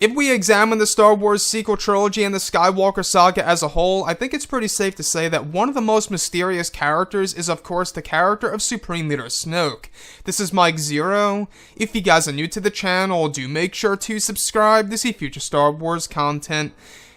If we examine the Star Wars sequel trilogy and the Skywalker saga as a whole, I think it's pretty safe to say that one of the most mysterious characters is of course the character of Supreme Leader Snoke. This is Mike Zero. If you guys are new to the channel, do make sure to subscribe to see future Star Wars content.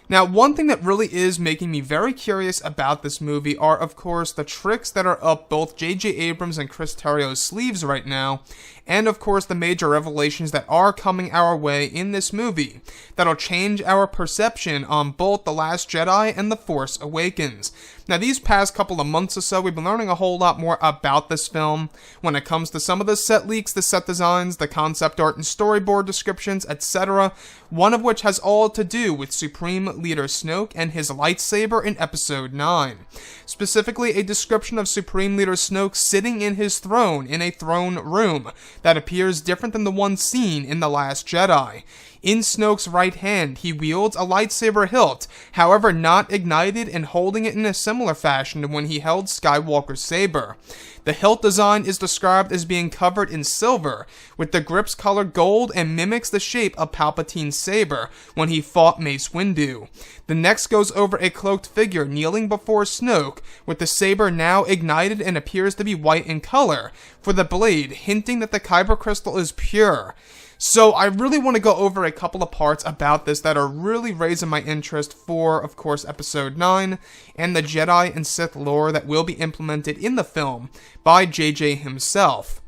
Now, one thing that really is making me very curious about this movie are, of course, the tricks that are up both J.J. Abrams and Chris Terrio's sleeves right now, and of course the major revelations that are coming our way in this movie that'll change our perception on both The Last Jedi and The Force Awakens. Now, these past couple of months or so, we've been learning a whole lot more about this film when it comes to some of the set leaks, the set designs, the concept art and storyboard descriptions, etc., one of which has all to do with Supreme Leader Snoke and his lightsaber in Episode 9. Specifically, a description of Supreme Leader Snoke sitting in his throne in a throne room that appears different than the one seen in The Last Jedi. In Snoke's right hand, he wields a lightsaber hilt, however not ignited, and holding it in a similar fashion to when he held Skywalker's saber. The hilt design is described as being covered in silver, with the grips colored gold, and mimics the shape of Palpatine's saber when he fought Mace Windu. The next goes over a cloaked figure kneeling before Snoke, with the saber now ignited and appears to be white in color, for the blade, hinting that the kyber crystal is pure. So I really want to go over a couple of parts about this that are really raising my interest for, of course, Episode 9 and the Jedi and Sith lore that will be implemented in the film by JJ himself.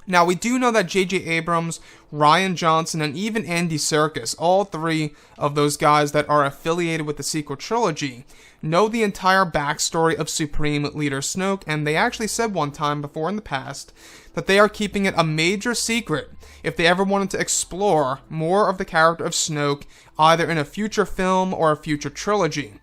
Now, we do know that J.J. Abrams, Rian Johnson, and even Andy Serkis, all three of those guys that are affiliated with the sequel trilogy, know the entire backstory of Supreme Leader Snoke, and they actually said one time before in the past that they are keeping it a major secret if they ever wanted to explore more of the character of Snoke, either in a future film or a future trilogy.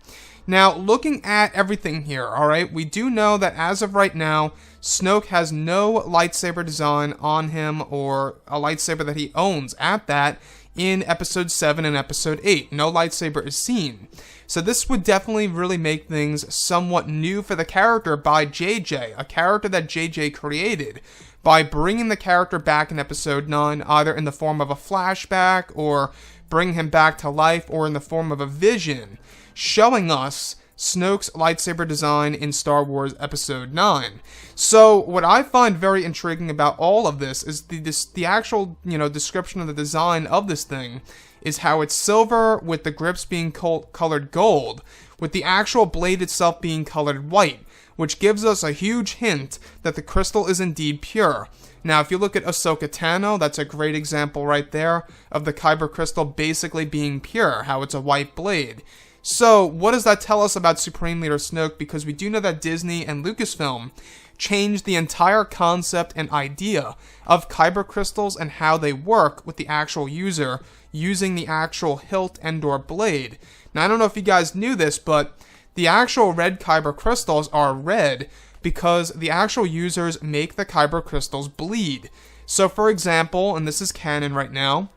Now, looking at everything here, alright, we do know that as of right now, Snoke has no lightsaber design on him, or a lightsaber that he owns at that, in Episode 7 and Episode 8. No lightsaber is seen. So this would definitely really make things somewhat new for the character by JJ, a character that JJ created, by bringing the character back in Episode 9, either in the form of a flashback, or bring him back to life, or in the form of a vision, showing us Snoke's lightsaber design in Star Wars Episode 9. So, what I find very intriguing about all of this is the actual, description of the design of this thing is how it's silver with the grips being colored gold, with the actual blade itself being colored white, which gives us a huge hint that the crystal is indeed pure. Now, if you look at Ahsoka Tano, that's a great example right there of the kyber crystal basically being pure, how it's a white blade. So, what does that tell us about Supreme Leader Snoke? Because we do know that Disney and Lucasfilm changed the entire concept and idea of kyber crystals and how they work with the actual user using the actual hilt and/or blade. Now, I don't know if you guys knew this, but the actual red kyber crystals are red because the actual users make the kyber crystals bleed. So, for example, and this is canon right now,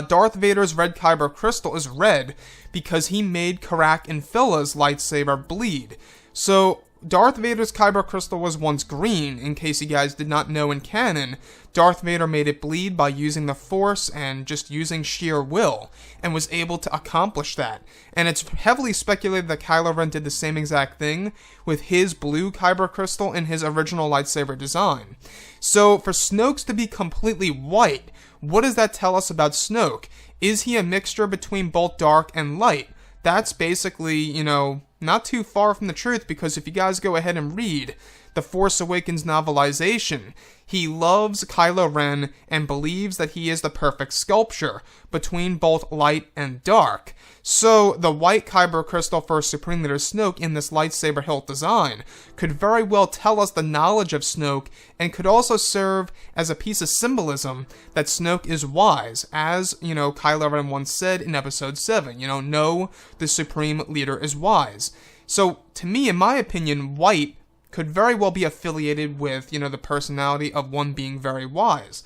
Darth Vader's red kyber crystal is red because he made Karak and Phila's lightsaber bleed. So, Darth Vader's kyber crystal was once green, in case you guys did not know in canon. Darth Vader made it bleed by using the Force and just using sheer will, and was able to accomplish that. And it's heavily speculated that Kylo Ren did the same exact thing with his blue kyber crystal in his original lightsaber design. So, for Snoke's to be completely white, what does that tell us about Snoke? Is he a mixture between both dark and light? That's basically, not too far from the truth, because if you guys go ahead and read the Force Awakens novelization, he loves Kylo Ren and believes that he is the perfect sculpture between both light and dark. So, the white kyber crystal for Supreme Leader Snoke in this lightsaber hilt design could very well tell us the knowledge of Snoke, and could also serve as a piece of symbolism that Snoke is wise, as, Kylo Ren once said in Episode 7, no, the Supreme Leader is wise. So, to me, in my opinion, white could very well be affiliated with, the personality of one being very wise.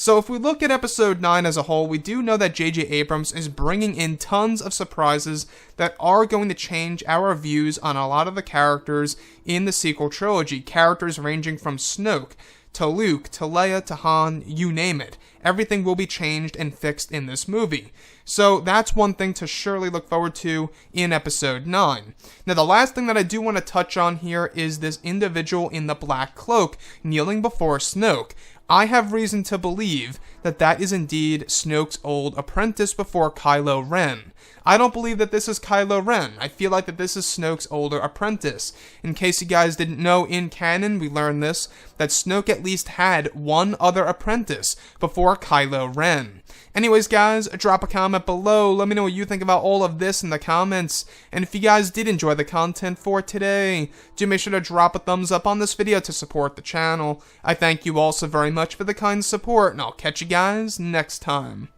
So if we look at Episode 9 as a whole, we do know that J.J. Abrams is bringing in tons of surprises that are going to change our views on a lot of the characters in the sequel trilogy. Characters ranging from Snoke to Luke, to Leia, to Han, you name it. Everything will be changed and fixed in this movie. So that's one thing to surely look forward to in episode 9. Now the last thing that I do want to touch on here is this individual in the black cloak kneeling before Snoke. I have reason to believe that that is indeed Snoke's old apprentice before Kylo Ren. I don't believe that this is Kylo Ren. I feel like that this is Snoke's older apprentice. In case you guys didn't know, in canon, we learned this, that Snoke at least had one other apprentice before Kylo Ren. Anyways, guys, drop a comment below. Let me know what you think about all of this in the comments. And if you guys did enjoy the content for today, do make sure to drop a thumbs up on this video to support the channel. I thank you all so very much for the kind support, and I'll catch you guys next time.